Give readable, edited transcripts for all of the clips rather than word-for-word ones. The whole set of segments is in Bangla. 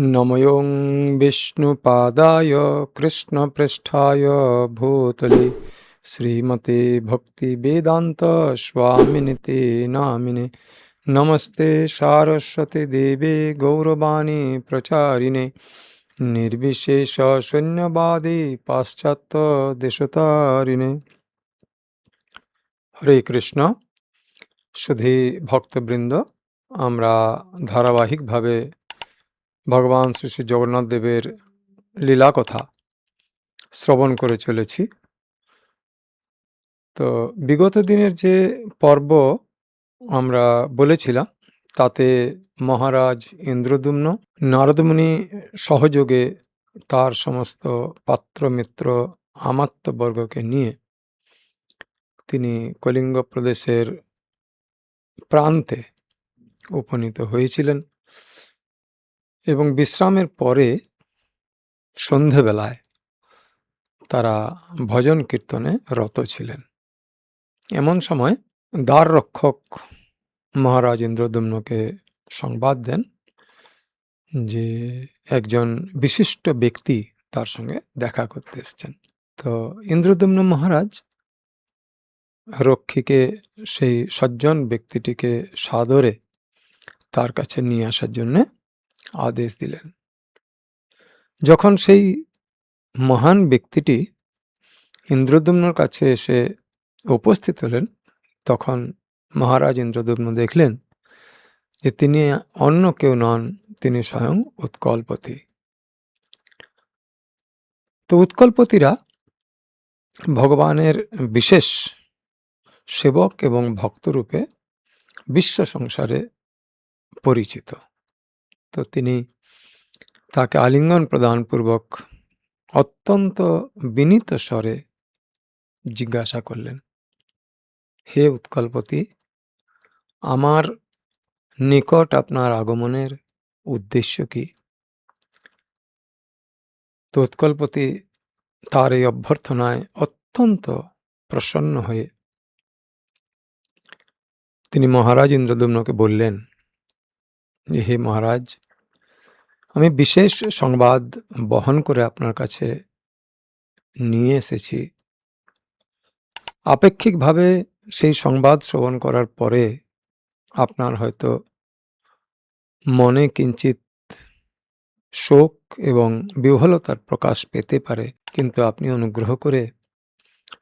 নমোং বিষ্ণুপাদায় কৃষ্ণপৃষ্ঠায় ভূতলে শ্রীমতে ভক্তিবেদান্ত স্বামিনিতে নামিনে নমস্তে সারস্বতী দেবে গৌরবাণী প্রচারিণে নির্বিশেষ শূন্যবাদী পাশ্চাত্য দেশতারিণে। হরে কৃষ্ণ। সুধী ভক্তবৃন্দ, আমরা ধারাবাহিকভাবে ভগবান শ্রী শ্রী জগন্নাথ দেবের লীলা কথা শ্রবণ করে চলেছি। তো বিগত দিনের যে পর্ব আমরা বলেছিলাম, তাতে মহারাজ ইন্দ্রদ্যুম্ন নারদমুনি সহযোগে তার সমস্ত পাত্রমিত্র আমাত্যবর্গকে নিয়ে তিনি কলিঙ্গ প্রদেশের প্রান্তে উপনীত হয়েছিলেন এবং বিশ্রামের পরে সন্ধেবেলায় তারা ভজন কীর্তনে রত ছিলেন। এমন সময় দ্বার রক্ষক মহারাজ ইন্দ্রদ্যুম্নকে সংবাদ দেন যে একজন বিশিষ্ট ব্যক্তি তার সঙ্গে দেখা করতে এসছেন। তো ইন্দ্রদ্যুম্ন মহারাজ রক্ষীকে সেই সজ্জন ব্যক্তিটিকে সাদরে তার কাছে নিয়ে আসার জন্য আদেশ দিলেন। যখন সেই মহান ব্যক্তিটি ইন্দ্রদ্যুম্নর কাছে এসে উপস্থিত হলেন, তখন মহারাজ ইন্দ্রদ্যুম্ন দেখলেন যে তিনি অন্য কেউ নন, তিনি স্বয়ং উৎকলপতি। তো উৎকলপতিরা ভগবানের বিশেষ সেবক এবং ভক্তরূপে বিশ্ব সংসারে পরিচিত। তো তিনি তাকে আলিঙ্গন প্রদানপূর্বক অত্যন্ত বিনীত স্বরে জিজ্ঞাসা করলেন, হে উৎকলপতি, আমার নিকট আপনার আগমনের উদ্দেশ্য কি? তো উৎকলপতি তার এই অভ্যর্থনায় অত্যন্ত প্রসন্ন হয়ে তিনি মহারাজ ইন্দ্রদ্যুম্নকে বললেন যে, হে মহারাজ, আমি বিশেষ সংবাদ বহন করে আপনার কাছে নিয়ে এসেছি। আপেক্ষিকভাবে সেই সংবাদ শ্রবণ করার পরে আপনার হয়তো মনে কিঞ্চিত শোক এবং বিহ্বলতার প্রকাশ পেতে পারে, কিন্তু আপনি অনুগ্রহ করে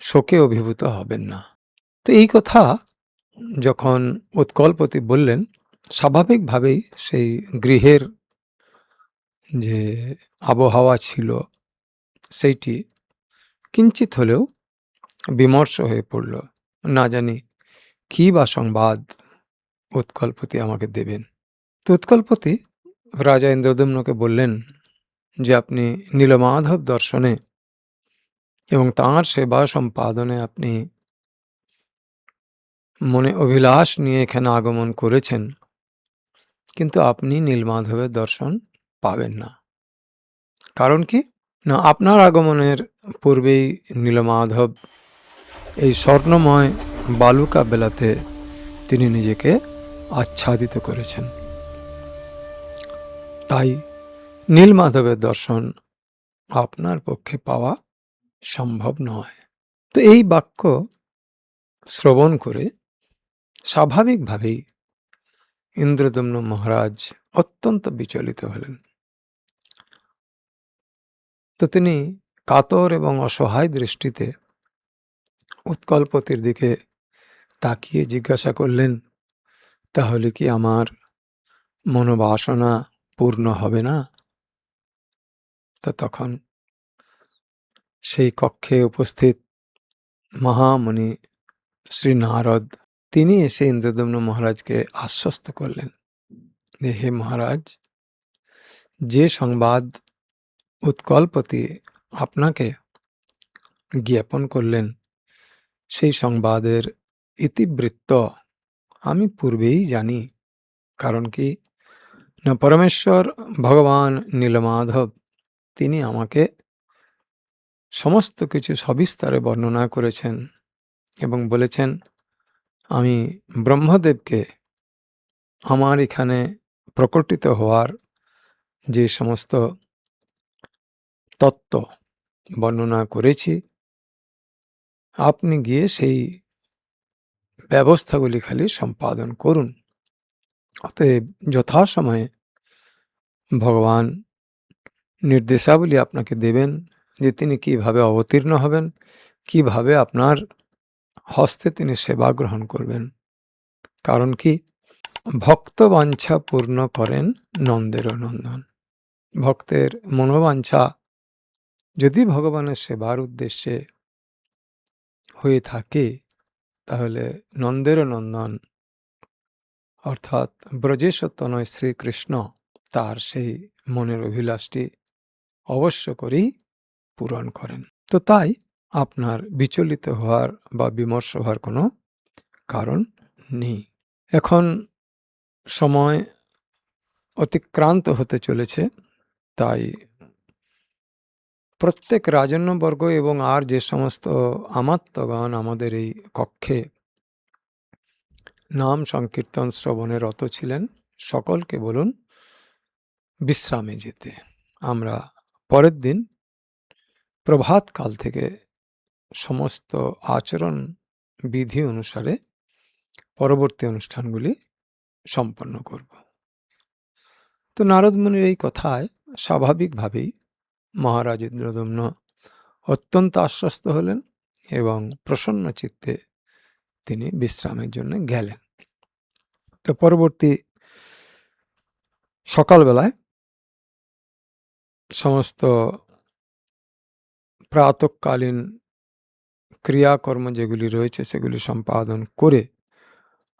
শোকে অভিভূত হবেন না। তো এই কথা যখন উৎকলপতি বললেন, স্বাভাবিকভাবেই সেই গৃহের যে আবহাওয়া ছিল সেইটি কিঞ্চিত হলেও বিমর্ষ হয়ে পড়ল। না জানি কী বা সংবাদ উৎকলপতি আমাকে দেবেন। তো উৎকলপতি রাজা ইন্দ্রদ্যুম্নকে বললেন যে আপনি নীলমাধব দর্শনে এবং তাঁর সেবা সম্পাদনে আপনি মনে অভিলাষ নিয়ে এখানে আগমন করেছেন, কিন্তু আপনি নীলমাধবের দর্শন পাবেন না। কারণ কি না, আপনার আগমনের পূর্বেই নীলমাধব এই স্বর্ণময় বালুকা বেলাতে তিনি নিজেকে আচ্ছাদিত করেছেন। তাই নীলমাধবের দর্শন আপনার পক্ষে পাওয়া সম্ভব নয়। তো এই বাক্য শ্রবণ করে স্বাভাবিকভাবেই ইন্দ্রদ্যুম্ন মহারাজ অত্যন্ত বিচলিত হলেন। তো তিনি কাতর এবং অসহায় দৃষ্টিতে উৎকলপতির দিকে তাকিয়ে জিজ্ঞাসা করলেন, তাহলে কি আমার মনোবাসনা পূর্ণ হবে না? তো তখন সেই কক্ষে উপস্থিত মহামুনি শ্রী নারদ তিনি এসে ইন্দ্রদ্যুম্ন মহারাজকে আশ্বস্ত করলেন যে, হে মহারাজ, যে সংবাদ উৎকলপতি আপনাকে জ্ঞাপন করলেন সেই সংবাদের ইতিবৃত্ত আমি পূর্বেই জানি। কারণ কি না, পরমেশ্বর ভগবান নীলমাধব তিনি আমাকে সমস্ত কিছু সবিস্তারে বর্ণনা করেছেন এবং বলেছেন আমি ব্রহ্মদেবকে আমার এখানে প্রকটিত হওয়ার যে সমস্ত তত্ত্ব বর্ণনা করেছি, আপনি গিয়ে সেই ব্যবস্থাগুলি খালি সম্পাদন করুন। অতএব যথাসময়ে ভগবান নির্দেশাবলী আপনাকে দেবেন যে তিনি কিভাবে অবতীর্ণ হবেন, কিভাবে আপনার হস্তে তিনি সেবা গ্রহণ করবেন। কারণ কি? ভক্তবাঞ্ছা পূর্ণ করেন নন্দেরও নন্দন। ভক্তের মনোবাঞ্ছা যদি ভগবানের সেবার উদ্দেশ্যে হয়ে থাকে, তাহলে নন্দেরও নন্দন অর্থাৎ ব্রজেশতনয় শ্রীকৃষ্ণ তার সেই মনের অভিলাষটি অবশ্য করেই পূরণ করেন। তো তাই আপনার বিচলিত হওয়ার বা বিমর্ষ হওয়ার কোনো কারণ নেই। এখন সময় অতিক্রান্ত হতে চলেছে, তাই প্রত্যেক রাজন্যবর্গ এবং আর যে সমস্ত আমাত্যগণ আমাদের এই কক্ষে নাম সংকীর্তন শ্রবণে রত ছিলেন, সকলকে বলুন বিশ্রামে যেতে। আমরা পরের দিন প্রভাতকাল থেকে সমস্ত আচরণ বিধি অনুসারে পরবর্তী অনুষ্ঠানগুলি সম্পন্ন করব। তো নারদ মুনির এই কথায় স্বাভাবিকভাবেই মহারাজ ইন্দ্রদম্ন অত্যন্ত আশ্বস্ত হলেন এবং প্রসন্ন চিত্তে তিনি বিশ্রামের জন্য গেলেন। তো পরবর্তী সকালবেলায় সমস্ত প্রাতঃকালীন ক্রিয়াকর্ম যেগুলি রয়েছে সেগুলি সম্পাদন করে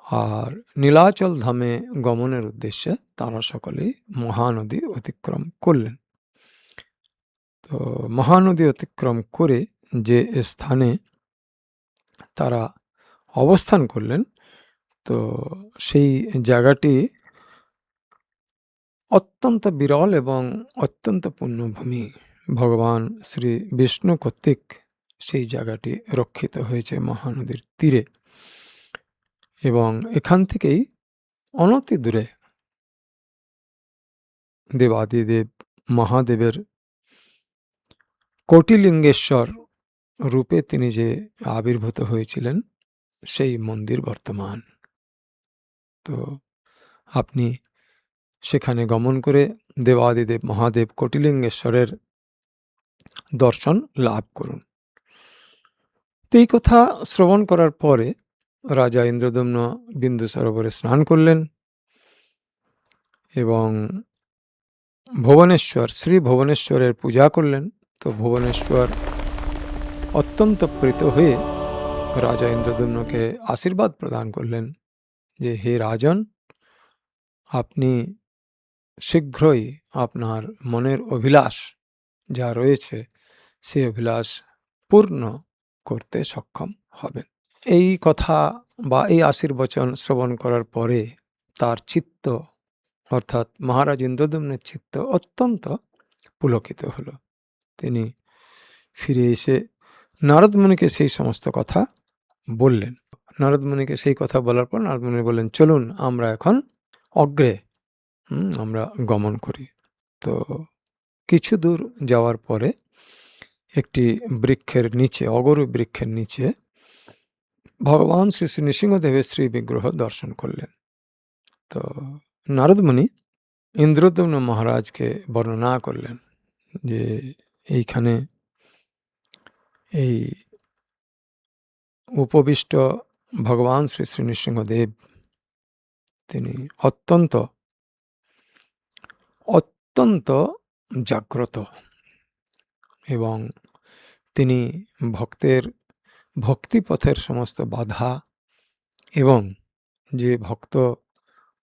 আর নীলাচল ধামে গমনের উদ্দেশ্যে তারা সকলেই মহানদী অতিক্রম করলেন। তো মহানদী অতিক্রম করে যে স্থানে তারা অবস্থান করলেন, তো সেই জায়গাটি অত্যন্ত বিরল এবং অত্যন্ত পুণ্যভূমি। ভগবান শ্রী বিষ্ণু কর্তৃক সেই জায়গাটি রক্ষিত হয়েছে মহানদীর তীরে, এবং এখান থেকেই অনতি দূরে দেবাদিদেব মহাদেবের কোটিলিঙ্গেশ্বর রূপে তিনি যে আবির্ভূত হয়েছিলেন সেই মন্দির বর্তমান। তো আপনি সেখানে গমন করে দেবাদিদেব মহাদেব কোটিলিঙ্গেশ্বরের দর্শন লাভ করুন। তো এই কথা শ্রবণ করার পরে রাজা ইন্দ্রদম্ন বিন্দু সরোবরে স্নান করলেন এবং ভুবনেশ্বর শ্রী ভুবনেশ্বরের পূজা করলেন। তো ভুবনেশ্বর অত্যন্ত প্রীত হয়ে রাজা ইন্দ্রদম্নকে আশীর্বাদ প্রদান করলেন যে হে রাজন, আপনি শীঘ্রই আপনার মনের অভিলাষ যা রয়েছে সেই অভিলাষ পূর্ণ করতে সক্ষম হবেন। এই কথা বা এই আশীর্বচন শ্রবণ করার পরে তার চিত্ত অর্থাৎ মহারাজ ইন্দ্রদম্নের চিত্ত অত্যন্ত পুলকিত হল। তিনি ফিরে এসে নারদ মুনিকে সেই সমস্ত কথা বললেন। নারদ মুনিকে সেই কথা বলার পর নারদ মুনি বললেন, চলুন আমরা এখন অগ্রে আমরা গমন করি। তো কিছু দূর যাওয়ার পরে একটি বৃক্ষের নিচে, অগরু বৃক্ষের নিচে ভগবান শ্রী শ্রী নৃসিংহদেবের শ্রী বিগ্রহ দর্শন করলেন। তো নারদ মুনি ইন্দ্রদম্ন মহারাজকে বর্ণনা করলেন যে এইখানে এই উপবিষ্ট ভগবান শ্রী শ্রী নৃসিংহদেব তিনি অত্যন্ত অত্যন্ত জাগ্রত এবং তিনি ভক্তের ভক্তিপথের সমস্ত বাধা এবং যে ভক্ত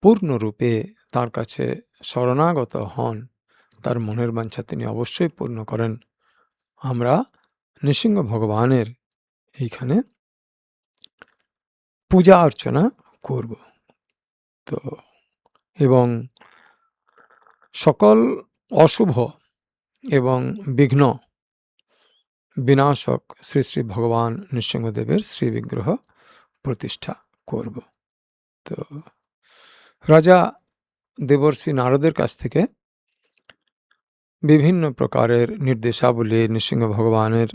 পূর্ণরূপে তার কাছে শরণাগত হন তার মনের বাঞ্ছা তিনি অবশ্যই পূর্ণ করেন। আমরা নৃসিংহ ভগবানের এইখানে পূজা অর্চনা করব। তো এবং সকল অশুভ এবং বিঘ্ন বিনাশক শ্রী শ্রী ভগবান নৃসিংহদেবের শ্রী বিগ্রহ প্রতিষ্ঠা করব। তো রাজা দেবর্ষি নারদের কাছ থেকে বিভিন্ন প্রকারের নির্দেশাবলী নৃসিংহ ভগবানের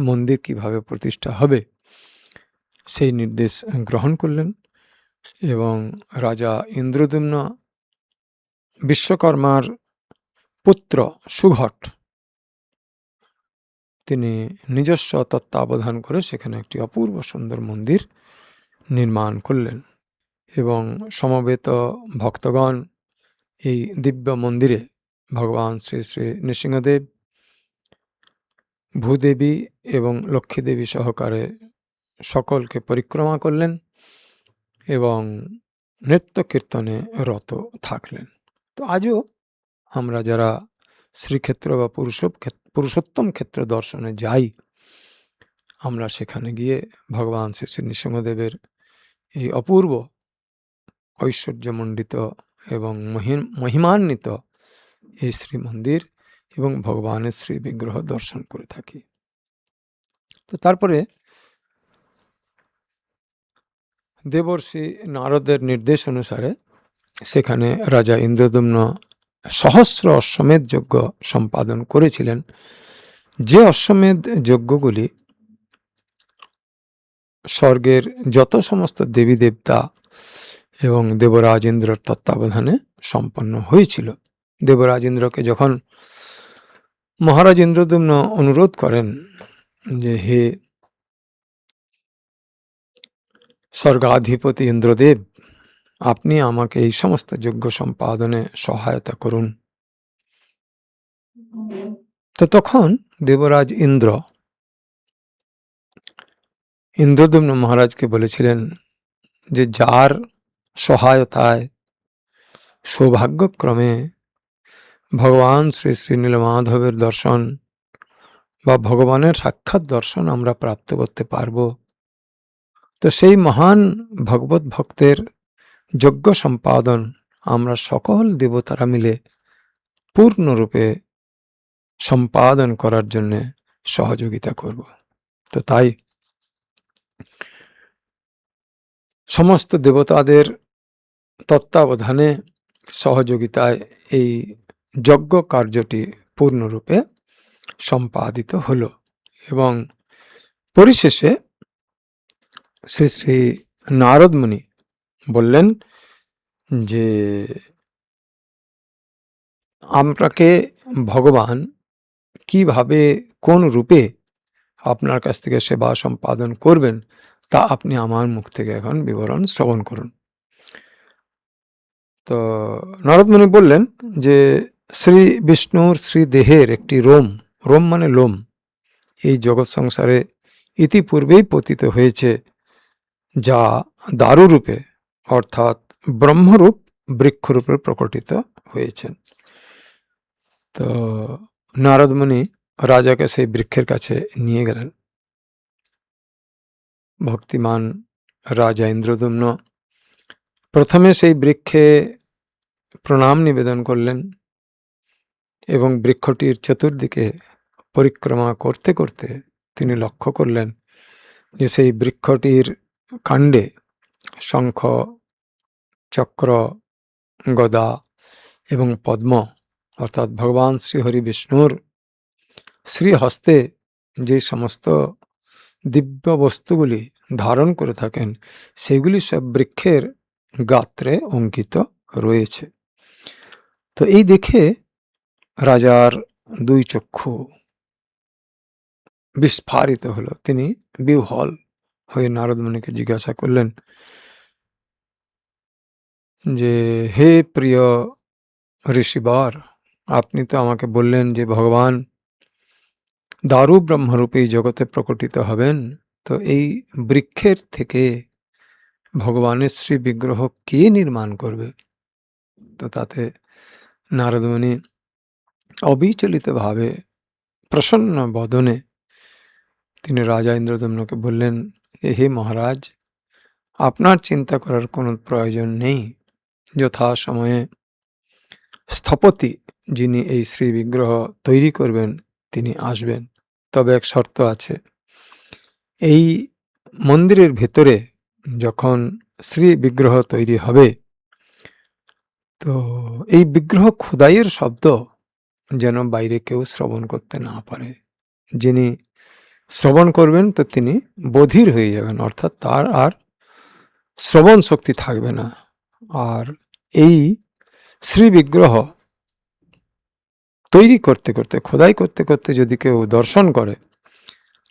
মন্দির কিভাবে প্রতিষ্ঠা হবে সেই নির্দেশ গ্রহণ করলেন এবং রাজা ইন্দ্রদ্যুম্ন বিশ্বকর্মার পুত্র সুঘট তিনি নিজস্ব তত্ত্বাবধান করে সেখানে একটি অপূর্ব সুন্দর মন্দির নির্মাণ করলেন এবং সমবেত ভক্তগণ এই দিব্য মন্দিরে ভগবান শ্রী শ্রী নৃসিংহদেব, ভূদেবী এবং লক্ষ্মীদেবী সহকারে সকলকে পরিক্রমা করলেন এবং নৃত্য কীর্তনে রত থাকলেন। তো আজও আমরা যারা শ্রীক্ষেত্র বা পুরুষোত্তম ক্ষেত্র দর্শনে যাই, আমরা সেখানে গিয়ে ভগবান শ্রী শ্রী নৃসিংহদেবের এই অপূর্ব ঐশ্বর্যমণ্ডিত এবং মহিমান্বিত এই শ্রী মন্দির এবং ভগবানের শ্রী বিগ্রহ দর্শন করে থাকি। তো তারপরে দেবর্ষি নারদের নির্দেশ অনুসারে সেখানে রাজা ইন্দ্রদ্যুম্ন সহস্র অশ্বমেধ যজ্ঞ সম্পাদন করেছিলেন, যে অশ্বমেধ যজ্ঞগুলি স্বর্গের যত সমস্ত দেবী দেবতা এবং দেবরাজ ইন্দ্রর তত্ত্বাবধানে সম্পন্ন হয়েছিল। দেবরাজ ইন্দ্রকে যখন মহারাজ ইন্দ্রদ্যুম্ন অনুরোধ করেন যে হে স্বর্গাধিপতি ইন্দ্রদেব, আপনি আমাকে এই সমস্ত যজ্ঞ সম্পাদনে সহায়তা করুন, তো তখন দেবরাজ ইন্দ্রদ্যুম্ন মহারাজকে বলেছিলেন যে যার সহায়তায় সৌভাগ্যক্রমে ভগবান শ্রী শ্রী নীলমাধবের দর্শন বা ভগবানের সাক্ষাৎ দর্শন আমরা প্রাপ্ত করতে পারব, তো সেই মহান ভগবত ভক্তের যজ্ঞ সম্পাদন আমরা সকল দেবতারা মিলে পূর্ণরূপে সম্পাদন করার জন্য সহযোগিতা করব। তো তাই সমস্ত দেবতাদের তত্ত্বাবধানে সহযোগিতায় এই যজ্ঞ কার্যটি পূর্ণরূপে সম্পাদিত হলো এবং পরিশেষে শ্রী শ্রী নারদ মুনি বললেন যে আপনাকে ভগবান কিভাবে কোন রূপে আপনার কাছ থেকে সেবা সম্পাদন করবেন তা আপনি আমার মুখ থেকে এখন বিবরণ শ্রবণ করুন। তো নারদ মুনি বললেন যে শ্রী বিষ্ণুর শ্রী দেহের একটি রোম মানে লোম এই জগৎ সংসারে ইতিপূর্বেই পতিত হয়েছে, যা দারুরূপে অর্থাৎ ব্রহ্মরূপ বৃক্ষরূপে প্রকটিত হয়েছেন। তো নারদ মুনি রাজাকে সেই বৃক্ষের কাছে নিয়ে গেলেন। ভক্তিমান রাজা ইন্দ্রদ্যুম্ন প্রথমে সেই বৃক্ষে প্রণাম নিবেদন করলেন এবং বৃক্ষটির চতুর্দিকে পরিক্রমা করতে করতে তিনি লক্ষ্য করলেন যে সেই বৃক্ষটির কাণ্ডে শঙ্খ, চক্র, গদা এবং পদ্ম অর্থাৎ ভগবান শ্রীহরি বিষ্ণুর শ্রীহস্তে যে সমস্ত দিব্য বস্তুগুলি ধারণ করে থাকেন সেগুলি সব বৃক্ষের গাত্রে অঙ্কিত রয়েছে। তো এই দেখে রাজার দুই চক্ষু বিস্ফারিত হলো, তিনি বিহ্বল হয়ে নারদ মুনিকে জিজ্ঞাসা করলেন যে হে প্রিয় ঋষিবর, আপনি তো আমাকে বললেন যে ভগবান দারু ব্রহ্মরূপে জগতে প্রকটিত হবেন, তো এই বৃক্ষের থেকে ভগবানের শ্রী বিগ্রহ কে নির্মাণ করবে? তো তাতে নারদ মুনি অবিচলিতভাবে প্রসন্ন বদনে তিনি রাজা ইন্দ্রদ্যুম্নকে বললেন, হে মহারাজ, আপনার চিন্তা করার কোনো প্রয়োজন নেই, যথা সময়ে স্থপতি যিনি এই শ্রী বিগ্রহ তৈরি করবেন তিনি আসবেন, তবে এক শর্ত আছে, এই মন্দিরের ভেতরে যখন শ্রী বিগ্রহ তৈরি হবে তো এই বিগ্রহ খোদাইয়ের শব্দ যেন বাইরে কেউ শ্রবণ করতে না পারে। যিনি শ্রবণ করবেন তো তিনি বধির হয়ে যাবেন, অর্থাৎ তার আর শ্রবণ শক্তি থাকবে না। আর এই শ্রীবিগ্রহ তৈরি করতে করতে, খোদাই করতে করতে যদি কেউ দর্শন করে,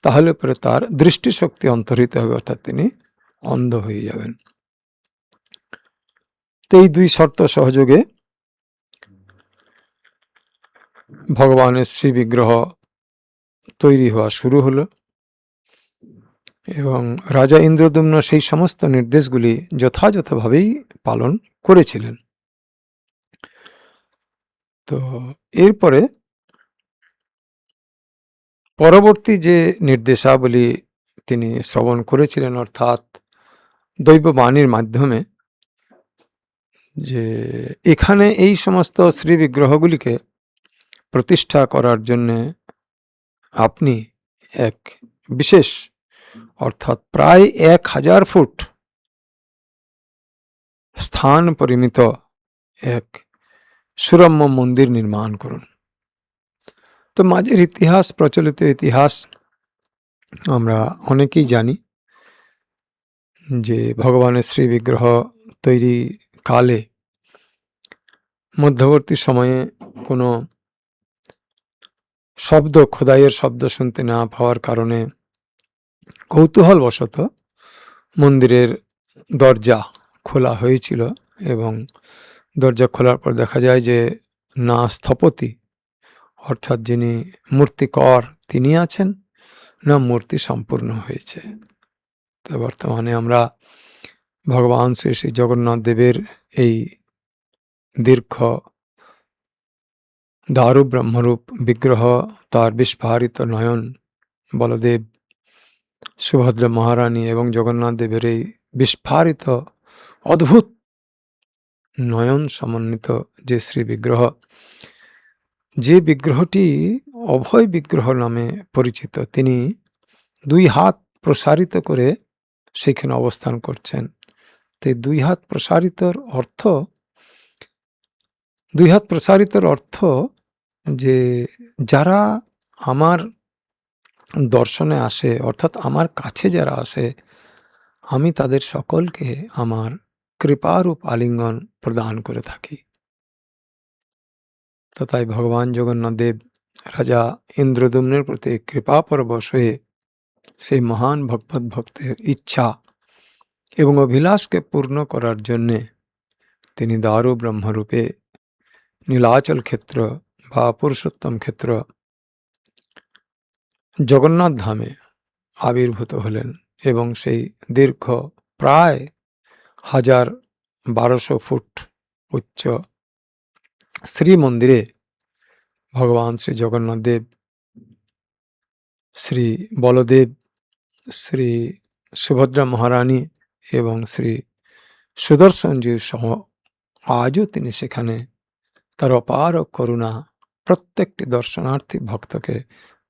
তাহলে পরে তার দৃষ্টিশক্তি অন্তর্হিত হবে, অর্থাৎ তিনি অন্ধ হয়ে যাবেন। তো এই দুই শর্ত সহযোগে ভগবানের শ্রীবিগ্রহ তৈরি হওয়া শুরু হলো এবং রাজা ইন্দ্রদ্যুম্ন সেই সমস্ত নির্দেশগুলি যথাযথভাবেই পালন করেছিলেন। তো এরপরে পরবর্তী যে নির্দেশাবলী তিনি শ্রবণ করেছিলেন, অর্থাৎ দৈববাণীর মাধ্যমে, যে এখানে এই সমস্ত শ্রীবিগ্রহগুলিকে প্রতিষ্ঠা করার জন্যে আপনি এক বিশেষ, অর্থাৎ প্রায় 1000 ফুট স্থান পরিমিত এক সুরম্য মন্দির নির্মাণ করুন। তো মাঝের ইতিহাস, প্রচলিত ইতিহাস আমরা অনেকেই জানি যে ভগবানের শ্রীবিগ্রহ তৈরি কালে মধ্যবর্তী সময়ে কোনো শব্দ, খোদাইয়ের শব্দ শুনতে না পাওয়ার কারণে কৌতূহলবশত মন্দিরের দরজা খোলা হয়েছিল এবং দরজা খোলার পর দেখা যায় যে না স্থপতি, অর্থাৎ যিনি মূর্তিকর তিনি আছেন, না মূর্তি সম্পূর্ণ হয়েছে। তো বর্তমানে আমরা ভগবান শ্রী শ্রী জগন্নাথ দেবের এই দীর্ঘ দারু ব্রহ্মরূপ বিগ্রহ, তার বিস্ফারিত নয়ন, বলদেব, সুভদ্রা মহারানী এবং জগন্নাথ দেবের এই বিস্ফারিত অদ্ভুত নয়ন সমন্বিত যে শ্রী বিগ্রহ, যে বিগ্রহটি অভয় বিগ্রহ নামে পরিচিত, তিনি 2 হাত প্রসারিত করে সেখানে অবস্থান করছেন। তো 2 হাত প্রসারিতর অর্থ যে যারা আমার দর্শনে আসে, অর্থাৎ আমার কাছে যারা আসে, আমি তাদের সকলকে আমার কৃপারূপ আলিঙ্গন প্রদান করে থাকি। তো তাই ভগবান জগন্নাথ দেব রাজা ইন্দ্রদ্যুম্নের প্রতি কৃপাপরবশ হয়ে সেই মহান ভক্তের ইচ্ছা এবং অভিলাষকে পূর্ণ করার জন্যে তিনি দারু ব্রহ্মরূপে নীলাচল ক্ষেত্র বা পুরুষোত্তম ক্ষেত্র জগন্নাথ ধামে আবির্ভূত হলেন এবং সেই দীর্ঘ প্রায় 1200 ফুট উচ্চ শ্রী মন্দিরে ভগবান শ্রী জগন্নাথ দেব, শ্রী বলদেব, শ্রী সুভদ্রা মহারানী এবং শ্রী সুদর্শনজি সহ আজও তিনি সেখানে তার অপার করুণা প্রত্যেকটি দর্শনার্থী ভক্তকে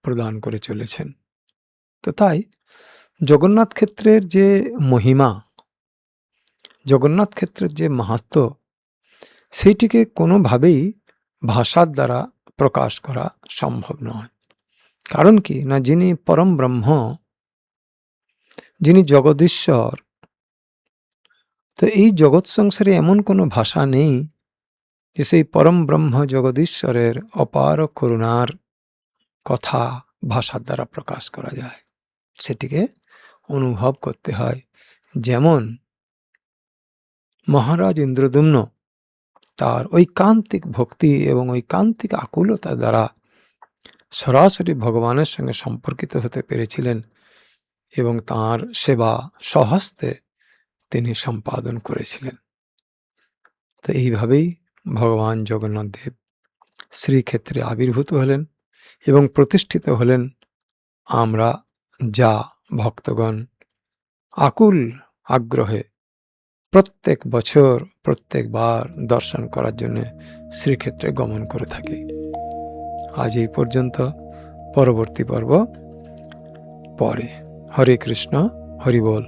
প্রদান করে চলেছেন। তো তাই জগন্নাথ ক্ষেত্রের যে মহিমা, জগন্নাথ ক্ষেত্রের যে মাহাত্ম্য, সেইটিকে কোনোভাবেই ভাষার দ্বারা প্রকাশ করা সম্ভব নয়। কারণ কি না, যিনি পরম ব্রহ্ম, যিনি জগদীশ্বর, তো এই জগৎ সংসারে এমন কোনো ভাষা নেই যে সেই পরম ব্রহ্ম জগদীশ্বরের অপার করুণার কথা ভাষার দ্বারা প্রকাশ করা যায়। সেটিকে অনুভব করতে হয়। যেমন মহারাজ ইন্দ্রদ্যুম্ন তার ঐকান্তিক ভক্তি এবং ঐকান্তিক আকুলতা দ্বারা সরাসরি ভগবানের সঙ্গে সম্পর্কিত হতে পেরেছিলেন এবং তাঁর সেবা স্বহস্তে তিনি সম্পাদন করেছিলেন। তো এইভাবেই ভগবান জগন্নাথ দেব শ্রীক্ষেত্রে আবির্ভূত হলেন এবং প্রতিষ্ঠিত হলেন। আমরা যা ভক্তগণ আকুল আগ্রহে প্রত্যেক বছর প্রত্যেকবার দর্শন করার জন্য শ্রীক্ষেত্রে গমন করে থাকি। আজ এই পর্যন্ত, পরবর্তী পর্ব পরে। হরে কৃষ্ণ, হরি বল।